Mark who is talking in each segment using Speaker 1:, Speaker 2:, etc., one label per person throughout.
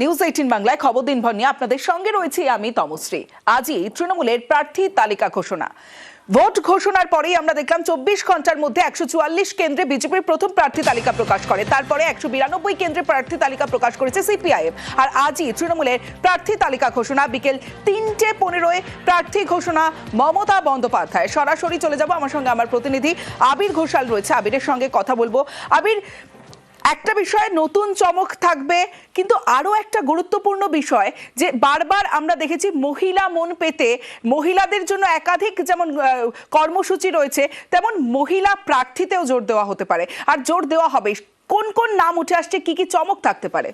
Speaker 1: News 18 বাংলায় খবর দিনভর নিয়ে আপনাদের সঙ্গে রয়েছি আমি তমশ্রী। আজই তৃণমূলের প্রার্থী তালিকা ঘোষণা। ভোট ঘোষণার পরেই আমরা দেখলাম 24 ঘন্টার মধ্যে 144 কেন্দ্রে বিজেপির প্রথম প্রার্থী তালিকা প্রকাশ করে, তারপরে 192 কেন্দ্রে প্রার্থী তালিকা প্রকাশ করেছে সিপিআইএম। আর আজই তৃণমূলের প্রার্থী তালিকা ঘোষণা। বিকেল 3:15 প্রার্থী ঘোষণা মমতা বন্দ্যোপাধ্যায়। সরাসরি চলে যাব, আমার সঙ্গে আমার প্রতিনিধি আবির ঘোষাল রয়েছে, আবিরের সঙ্গে কথা বলবো। আবির, একটা বিষয়ে নতুন চমক থাকবে, কিন্তু আরো একটা গুরুত্বপূর্ণ বিষয় যে বারবার আমরা দেখেছি মহিলা মন পেতে মহিলাদের জন্য একাধিক যেমন কর্মসূচি রয়েছে, তেমন মহিলা প্রার্থীতেও জোর দেওয়া হতে পারে, আর জোর দেওয়া হবে। কোন কোন নাম উঠে আসছে, কি কি চমক থাকতে পারে?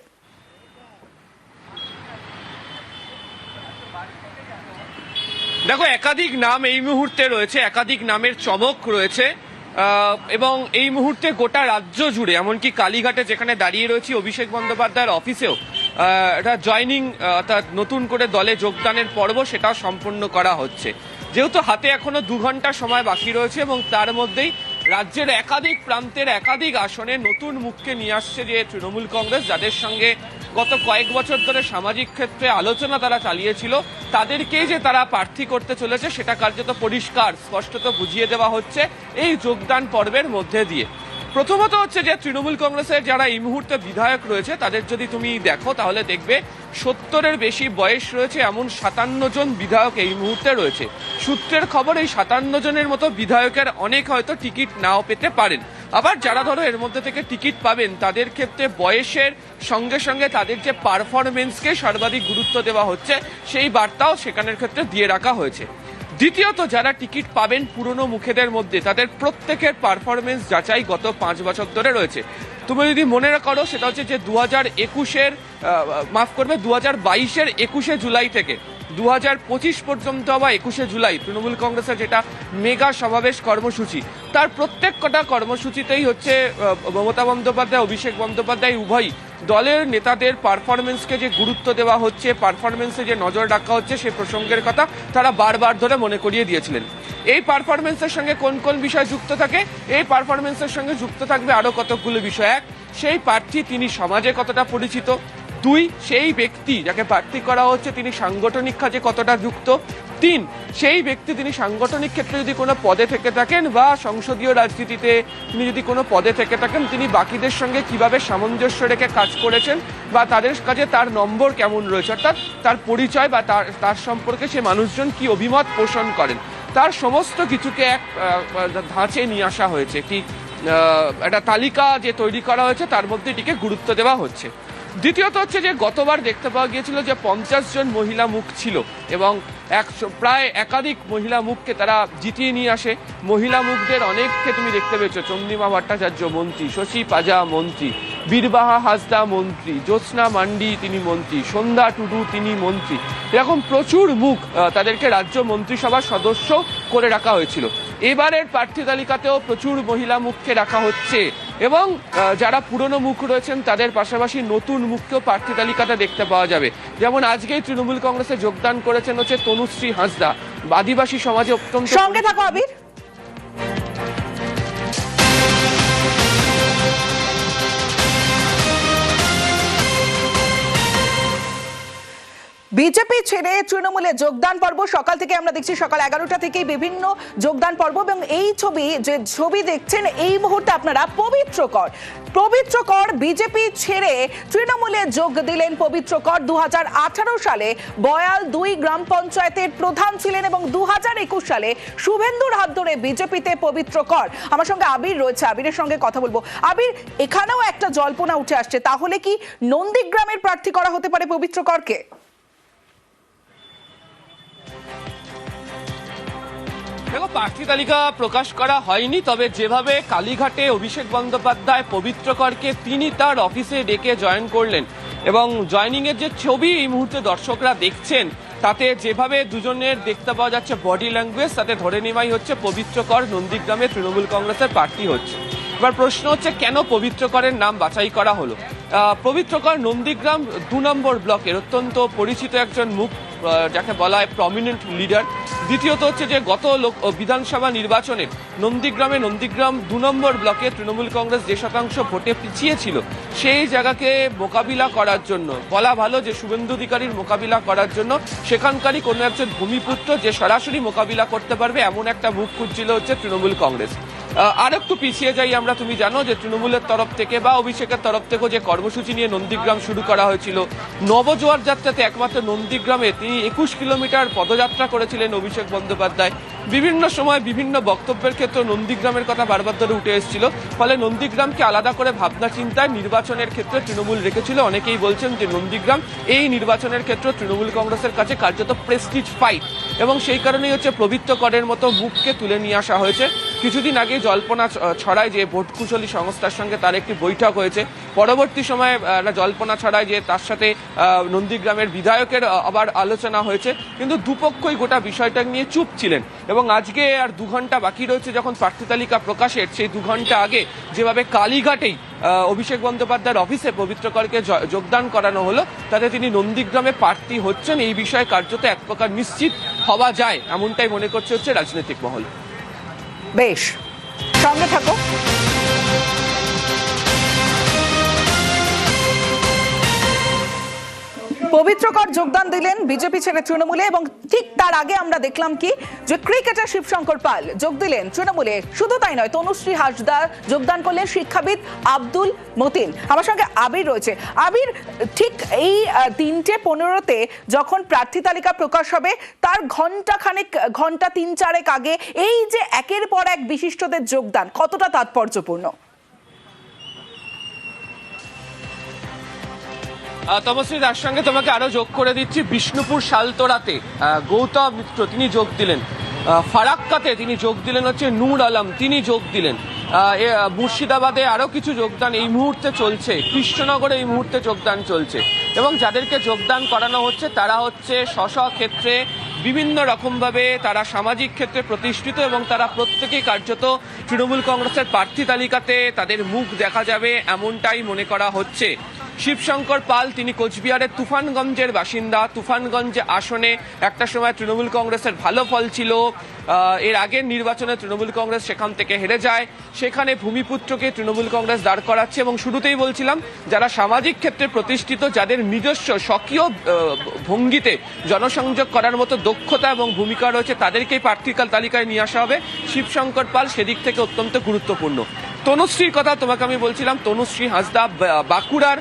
Speaker 2: দেখো, একাধিক নাম এই মুহূর্তে রয়েছে, একাধিক নামের চমক রয়েছে এবং এই মুহূর্তে গোটা রাজ্য জুড়ে, এমনকি কালীঘাটে যেখানে দাঁড়িয়ে রয়েছি অভিষেক বন্দ্যোপাধ্যায়ের অফিসেও এটা জয়নিং অর্থাৎ নতুন করে দলে যোগদানের পর্ব সেটাও সম্পন্ন করা হচ্ছে। যেহেতু হাতে এখনো 2 ঘন্টা সময় বাকি রয়েছে এবং তার মধ্যেই রাজ্যের একাধিক প্রান্তের একাধিক আসনে নতুন মুখকে নিয়ে আসছে যে তৃণমূল কংগ্রেস, যাদের সঙ্গে গত কয়েক বছর ধরে সামাজিক ক্ষেত্রে আলোচনা তারা চালিয়েছিল, তাদেরকেই যে তারা প্রার্থী করতে চলেছে সেটা কার্যত পরিষ্কার স্পষ্টত বুঝিয়ে দেওয়া হচ্ছে এই যোগদান পর্বের মধ্যে দিয়ে। প্রথমত হচ্ছে যে তৃণমূল কংগ্রেসের যারা এই মুহূর্তে বিধায়ক রয়েছে তাদের যদি তুমি দেখো তাহলে দেখবে 70-এর বেশি বয়স রয়েছে এমন 57 জন বিধায়ক এই মুহূর্তে রয়েছে। সূত্রের খবর এই 57 জনের মতো বিধায়কের অনেক হয়তো টিকিট নাও পেতে পারেন, আবার যারা ধরো এর মধ্যে থেকে টিকিট পাবেন তাদের ক্ষেত্রে বয়সের সঙ্গে সঙ্গে তাদের যে পারফরমেন্সকে সর্বাধিক গুরুত্ব দেওয়া হচ্ছে সেই বার্তাও সেখানের ক্ষেত্রে দিয়ে রাখা হয়েছে। দ্বিতীয়ত, যারা টিকিট পাবেন পুরনো মুখেদের মধ্যে তাদের প্রত্যেকের পারফরমেন্স যাচাই গত 5 বছর ধরে রয়েছে। তুমি যদি মনে করো সেটা হচ্ছে যে 2021-এর 21শে জুলাই থেকে 2025 পর্যন্ত বা 21শে জুলাই তৃণমূল কংগ্রেসের যেটা মেগা সমাবেশ কর্মসূচি, তার প্রত্যেকটা কর্মসূচিতেই হচ্ছে মমতা বন্দ্যোপাধ্যায় অভিষেক বন্দ্যোপাধ্যায় উভয়ই দলের নেতাদের পারফরমেন্সকে যে গুরুত্ব দেওয়া হচ্ছে, পারফরমেন্সে যে নজর রাখা হচ্ছে সেই প্রসঙ্গের কথা তারা বারবার ধরে মনে করিয়ে দিয়েছিলেন। এই পারফরমেন্সের সঙ্গে কোন কোন বিষয় যুক্ত থাকে? এই পারফরমেন্সের সঙ্গে যুক্ত থাকবে আরো কতগুলো বিষয়। 1, সেই প্রার্থী তিনি সমাজে কতটা পরিচিত। 2, সেই ব্যক্তি যাকে প্রার্থী করা হচ্ছে তিনি সাংগঠনিক কাজে কতটা যুক্ত। 3, সেই ব্যক্তি তিনি সাংগঠনিক ক্ষেত্রে যদি কোনো পদে থেকে থাকেন বা সংসদীয় রাজনীতিতে তিনি যদি কোনো পদে থেকে থাকেন তিনি বাকিদের সঙ্গে কিভাবে সামঞ্জস্য রেখে কাজ করেছেন বা তাদের কাছে তার নম্বর কেমন রয়েছে, অর্থাৎ তার পরিচয় বা তার সম্পর্কে সে মানুষজন কি অভিমত পোষণ করেন, তার সমস্ত কিছুকে এক ধাঁচে নিয়ে আসা হয়েছে। একটি একটা তালিকা যে তৈরি করা হয়েছে তার মধ্যে এটিকে গুরুত্ব দেওয়া হচ্ছে। দ্বিতীয়ত হচ্ছে যে গতবার দেখতে পাওয়া গিয়েছিল যে 50 জন মহিলা মুখ ছিল এবং প্রায় একাধিক মহিলা মুখকে তারা জিতিয়ে নিয়ে আসে। মহিলা মুখদের অনেককে তুমি দেখতে পেয়েছো, চন্দ্রিমা ভট্টাচার্য মন্ত্রী, শশী পাজা মন্ত্রী, বীরবাহা হাসদা মন্ত্রী, জ্যোৎস্না মান্ডি তিনি মন্ত্রী, সন্ধ্যা টুডু তিনি মন্ত্রী, এরকম প্রচুর মুখ তাদেরকে রাজ্য মন্ত্রিসভার সদস্য করে রাখা হয়েছিল। এবারের প্রার্থী তালিকাতেও প্রচুর মহিলা মুখকে রাখা হচ্ছে এবং যারা পুরনো মুখ রয়েছেন তাদের পাশাপাশি নতুন মুখকেও প্রার্থী তালিকাতে দেখতে পাওয়া যাবে। যেমন আজকেই তৃণমূল কংগ্রেসে যোগদান করেছেন হচ্ছে তনুশ্রী হাঁসদা, আদিবাসী সমাজে অত্যন্ত।
Speaker 1: সঙ্গে থাকো আবির। বিজেপি ছেড়ে তৃণমূলে যোগদান পর্ব সকাল থেকে আমরা দেখছি, সকাল 11টা থেকেই বিভিন্ন যোগদান পর্ব এবং এই ছবি দেখছেন এই মুহূর্তে আপনারা পবিত্র কর বিজেপি ছেড়ে তৃণমূলে যোগ দিলেন। পবিত্র কর 2018 সালে বয়াল 2 গ্রাম পঞ্চায়েতের প্রধান ছিলেন এবং 2021 সালে শুভেন্দুর হাত ধরে বিজেপিতে পবিত্র কর। আমার সঙ্গে আবির রয়েছে, আবিরের সঙ্গে কথা বলবো। আবির, এখানেও একটা জল্পনা উঠে আসছে, তাহলে কি নন্দীগ্রামের প্রার্থী করা হতে পারে পবিত্র করকে?
Speaker 2: দেখো, প্রার্থী তালিকা প্রকাশ করা হয়নি, তবে যেভাবে কালীঘাটে অভিষেক বন্দ্যোপাধ্যায় পবিত্র করকে তিনি তার অফিসে ডেকে জয়েন করলেন এবং জয়নিং এর যে ছবি এই মুহূর্তে দর্শকরা দেখছেন তাতে যেভাবে দুজনের দেখতে পাওয়া যাচ্ছে বডি ল্যাঙ্গুয়েজ, তাতে ধরে নেওয়াই হচ্ছে পবিত্র কর নন্দীগ্রামে তৃণমূল কংগ্রেসের প্রার্থী হচ্ছে। এবার প্রশ্ন হচ্ছে কেন পবিত্র করের নাম বাছাই করা হলো? পবিত্র কর নন্দীগ্রাম 2 নম্বর ব্লকের অত্যন্ত পরিচিত একজন মুখ, যাকে বলা হয় প্রমিনেন্ট লিডার, দ্বিতীয়ত হচ্ছে যে গত বিধানসভা নির্বাচনে নন্দীগ্রাম 2 নম্বর ব্লকে তৃণমূল কংগ্রেস যে শতাংশ ভোটে পিছিয়ে ছিল সেই জায়গাকে মোকাবিলা করার জন্য, বলা ভালো যে শুভেন্দু অধিকারীর মোকাবিলা করার জন্য সেখানকারই কোনো একজন ভূমিপুত্র যে সরাসরি মোকাবিলা করতে পারবে এমন একটা মুখ খুঁজছিল হচ্ছে তৃণমূল কংগ্রেস। আর একটু পিছিয়ে যাই আমরা, তুমি জানো যে তৃণমূলের তরফ থেকে বা অভিষেকের তরফ থেকেও যে কর্মসূচি নিয়ে নন্দীগ্রাম শুরু করা হয়েছিল, নবজোয়ার যাত্রাতে একমাত্র নন্দীগ্রামে তিনি 21 কিলোমিটার পদযাত্রা করেছিলেন অভিষেক বন্দ্যোপাধ্যায়। বিভিন্ন সময় বিভিন্ন বক্তব্যের ক্ষেত্রে নন্দীগ্রামের কথা বারবার ধরে উঠে এসেছিল, ফলে নন্দীগ্রামকে আলাদা করে ভাবনা চিন্তায় নির্বাচনের ক্ষেত্রে তৃণমূল রেখেছিল। অনেকেই বলছেন যে নন্দীগ্রাম এই নির্বাচনের ক্ষেত্রে তৃণমূল কংগ্রেসের কাছে কার্যত প্রেস্টিজ ফাইট, এবং সেই কারণেই হচ্ছে পবিত্র করের মতো মুখকে তুলে নিয়ে আসা হয়েছে। কিছুদিন আগে জল্পনা ছড়ায় যে ভোট কুশলী সংস্থার সঙ্গে তার একটি বৈঠক হয়েছে, পরবর্তী সময়ে জল্পনা ছড়ায় যে তার সাথে নন্দীগ্রামের বিধায়কের আবার আলোচনা হয়েছে, কিন্তু দুপক্ষই গোটা বিষয়টা নিয়ে চুপ ছিলেন। এবং আজকে আর 2 ঘন্টা বাকি রয়েছে যখন প্রার্থী তালিকা প্রকাশের, সেই 2 ঘন্টা আগে যেভাবে কালীঘাটেই অভিষেক বন্দ্যোপাধ্যায়ের অফিসে পবিত্র করকে যোগদান করানো হলো, তাতে তিনি নন্দীগ্রামে প্রার্থী হচ্ছেন এই বিষয়ে কার্যত এক প্রকার নিশ্চিত হওয়া যায়, এমনটাই মনে করছে হচ্ছে রাজনৈতিক মহল।
Speaker 1: বেশ, সঙ্গে থাকো। পবিত্র কর যোগদান দিলেন বিজেপি ছেড়ে তৃণমূলে, এবং ঠিক তার আগে আমরা দেখলাম কি যে ক্রিকেটার শিবশঙ্কর পাল যোগ দিলেন তৃণমূলে। শুধু তাই নয়, তনুশ্রী হাসদা যোগদান করলেন শিক্ষাবিদ আব্দুল মতিন। আমার সঙ্গে আবির রয়েছে। আবির, ঠিক এই 3:15-তে যখন প্রার্থী তালিকা প্রকাশ হবে তার ঘন্টা 3-4 আগে এই যে একের পর এক বিশিষ্টদের যোগদান কতটা তাৎপর্যপূর্ণ?
Speaker 2: তমশ্রী, তার সঙ্গে তোমাকে আরো যোগ করে দিচ্ছি, বিষ্ণুপুর শালতোরাতে গৌতম মিত্র তিনি যোগ দিলেন, ফারাক্কাতে তিনি যোগ দিলেন হচ্ছে নূর আলম তিনি যোগ দিলেন, মুর্শিদাবাদে আরো কিছু যোগদান এই মুহূর্তে চলছে, কৃষ্ণনগরে এই মুহূর্তে যোগদান চলছে। এবং যাদেরকে যোগদান করানো হচ্ছে তারা হচ্ছে স্ব ক্ষেত্রে বিভিন্ন রকমভাবে তারা সামাজিক ক্ষেত্রে প্রতিষ্ঠিত, এবং তারা প্রত্যেকেই কার্যত তৃণমূল কংগ্রেসের প্রার্থী তালিকাতে তাদের মুখ দেখা যাবে এমনটাই মনে করা হচ্ছে। শিবশঙ্কর পাল তিনি কোচবিহারের তুফানগঞ্জের বাসিন্দা। তুফানগঞ্জ আসনে একটা সময় তৃণমূল কংগ্রেসের ভালো ফল ছিল, এর আগের নির্বাচনে তৃণমূল কংগ্রেস সেখান থেকে হেরে যায়, সেখানে ভূমিপুত্রকে তৃণমূল কংগ্রেস দাঁড় করাচ্ছে। এবং শুরুতেই বলছিলাম, যারা সামাজিক ক্ষেত্রে প্রতিষ্ঠিত, যাদের নিজস্ব স্বকীয় ভঙ্গিতে জনসংযোগ করার মতো দক্ষতা এবং ভূমিকা রয়েছে, তাদেরকেই প্রার্থী তালিকায় নিয়ে আসা হবে। শিবশঙ্কর পাল সেদিক থেকে অত্যন্ত গুরুত্বপূর্ণ। তনুশ্রীর কথা তোমাকে আমি বলছিলাম, তনুশ্রী হাসদা বাঁকুড়ার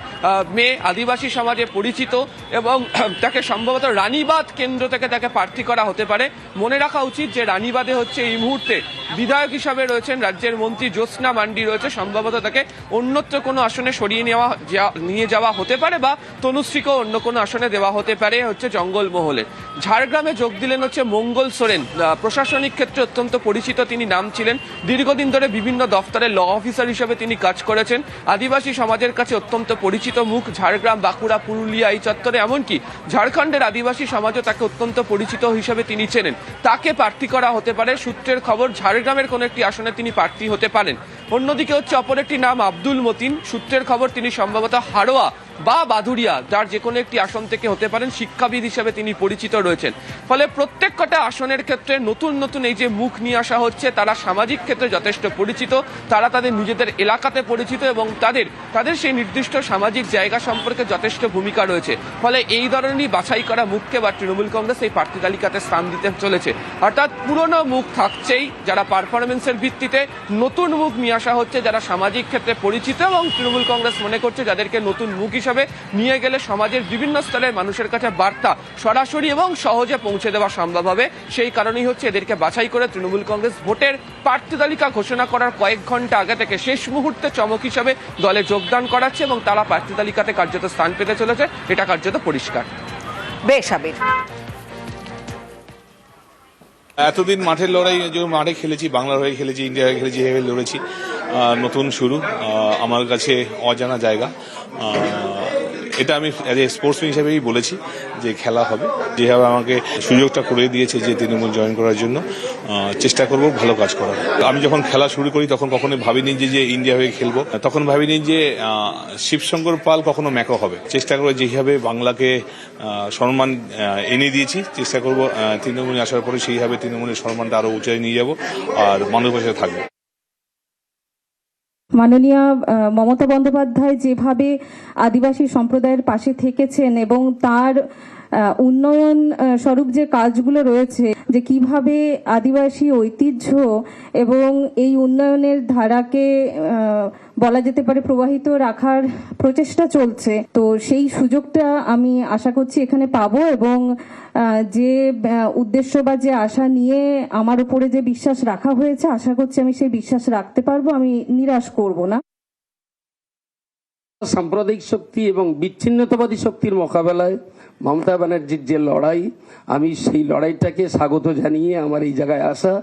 Speaker 2: মেয়ে, আদিবাসী সমাজে পরিচিত, এবং তাকে সম্ভবত রানীবাঁধ কেন্দ্র থেকে তাকে প্রার্থী করা হতে পারে। মনে রাখা উচিত যে রানীবাঁধে হচ্ছে এই মুহূর্তে বিধায়ক হিসাবে রয়েছেন রাজ্যের মন্ত্রী জ্যোৎস্না মান্ডি রয়েছে, সম্ভবত তাকে অন্যত্র কোনো আসনে সরিয়ে নিয়ে যাওয়া হতে পারে, বা তনুশ্রীকেও অন্য কোনো আসনে দেওয়া হতে পারে হচ্ছে জঙ্গলমহলে। ঝাড়গ্রামে যোগ দিলেন হচ্ছে মঙ্গল সোরেন, প্রশাসনিক ক্ষেত্রে অত্যন্ত পরিচিত তিনি নাম ছিলেন, দীর্ঘদিন ধরে বিভিন্ন দফতরে ল অফিসার হিসেবে তিনি কাজ করেছেন, আদিবাসী সমাজের কাছে অত্যন্ত পরিচিত মুখ। ঝাড়গ্রাম, বাঁকুড়া, পুরুলিয়া এই চত্বরে, এমনকি ঝাড়খণ্ডের আদিবাসী সমাজও তাকে অত্যন্ত পরিচিত হিসেবে তিনি চেনেন। তাকে প্রার্থী করা হতে পারে, সূত্রের খবর ঝাড়গ্রামের কোনো একটি আসনে তিনি প্রার্থী হতে পারেন। অন্যদিকে হচ্ছে অপর একটি নাম আব্দুল মতিন, সূত্রের খবর তিনি সম্ভবত হাড়োয়া বা বাদুড়িয়া, যার যে কোনো একটি আসন থেকে হতে পারেন, শিক্ষাবিদ হিসেবে তিনি পরিচিত রয়েছেন। ফলে প্রত্যেক কটা আসনের ক্ষেত্রে নতুন নতুন এই যে মুখ নিয়ে আসা হচ্ছে, তারা সামাজিক ক্ষেত্রে যথেষ্ট পরিচিত, তারা তাদের নিজেদের এলাকাতে পরিচিত, এবং তাদের সেই নির্দিষ্ট সামাজিক জায়গা সম্পর্কে যথেষ্ট ভূমিকা রয়েছে। ফলে এই ধরনেরই বাছাই করা মুখকে বা তৃণমূল কংগ্রেস এই প্রার্থী তালিকাতে স্থান দিতে চলেছে। অর্থাৎ পুরনো মুখ থাকছেই, যারা পারফরমেন্সের ভিত্তিতে, নতুন মুখ নিয়ে আসা হচ্ছে যারা সামাজিক ক্ষেত্রে পরিচিত, এবং তৃণমূল কংগ্রেস মনে করছে যাদেরকে নতুন মুখ হিসাবে নিয়ে গেলে সমাজের বিভিন্ন স্তরের মানুষের কাছে বার্তা সরাসরি এবং সহজে পৌঁছে দেওয়া সম্ভব হবে। সেই কারণেই হচ্ছে এদেরকে বাছাই করে তৃণমূল কংগ্রেস ভোটের প্রার্থী তালিকা ঘোষণা করার কয়েক ঘন্টা আগে থেকে শেষ মুহূর্তে চমক হিসাবে দলে যোগদান করাচ্ছে, এবং তারা প্রার্থী তালিকাতে কার্যত স্থান পেতে চলেছে, এটা কার্যত পরিষ্কার।
Speaker 1: বেশ আবির,
Speaker 3: এতদিন মাঠের লড়াই, যে মাঠে খেলেছি, বাংলার হয়ে খেলেছি, ইন্ডিয়া হয়ে খেলেছি, এভাবে লড়েছি। নতুন শুরু, আমার কাছে অজানা জায়গা। এটা আমি স্পোর্টসম্যান হিসেবেই বলেছি যে খেলা হবে, যেভাবে আমাকে সুযোগটা করে দিয়েছে যে তৃণমূল জয়েন করার জন্য চেষ্টা করব ভালো কাজ করার। আমি যখন খেলা শুরু করি তখন কখনো ভাবিনি যে ইন্ডিয়া হয়ে খেলবো, তখন ভাবিনি যে শিবশঙ্কর পাল কখনো ম্যাকো হবে। চেষ্টা করবো যেভাবে বাংলাকে সম্মান এনে দিয়েছি, চেষ্টা করব তৃণমূলে আসার পরে সেইভাবে তৃণমূলের সম্মানটা আরো উঁচায় নিয়ে যাব আর মানুষের পাশে থাকবো।
Speaker 4: মাননীয় মমতা বন্দ্যোপাধ্যায় যেভাবে আদিবাসী সম্প্রদায়ের পাশে থেকেছেন এবং তার উন্নয়ন স্বরূপ যে কাজগুলো রয়েছে, যে কিভাবে আদিবাসী ঐতিহ্য এবং এই উন্নয়নের ধারাকে বলা যেতে পারে প্রবাহিত রাখার প্রচেষ্টা চলছে, তো সেই সুযোগটা আমি আশা করছি এখানে পাবো এবং যে উদ্দেশ্য বা যে আশা নিয়ে আমার উপরে যে বিশ্বাস রাখা হয়েছে, আশা করছি আমি সেই বিশ্বাস রাখতে পারবো, আমি নিরাশ করব না।
Speaker 5: সাম্প্রদায়িক শক্তি এবং বিচ্ছিন্নতাবাদী শক্তির মোকাবেলায় মমতা ব্যানার্জির যে লড়াই, আমি সেই লড়াইটাকে স্বাগত জানিয়ে আমার এই জায়গায় আসা।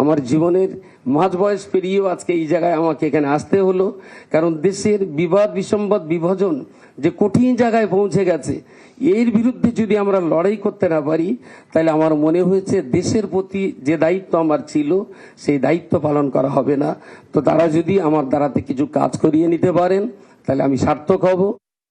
Speaker 5: আমার জীবনের মাঝ বয়স পেরিয়েও আজকে এই জায়গায় আমাকে এখানে আসতে হলো, কারণ দেশের বিবাদ বিসম্বাদ বিভাজন যে কঠিন জায়গায় পৌঁছে গেছে, এর বিরুদ্ধে যদি আমরা লড়াই করতে না পারি, তাহলে আমার মনে হয়েছে দেশের প্রতি যে দায়িত্ব আমার ছিল সেই দায়িত্ব পালন করা হবে না। তো তারা যদি আমার দ্বারাতে কিছু কাজ করিয়ে নিতে পারেন তাহলে আমি সার্থক হব।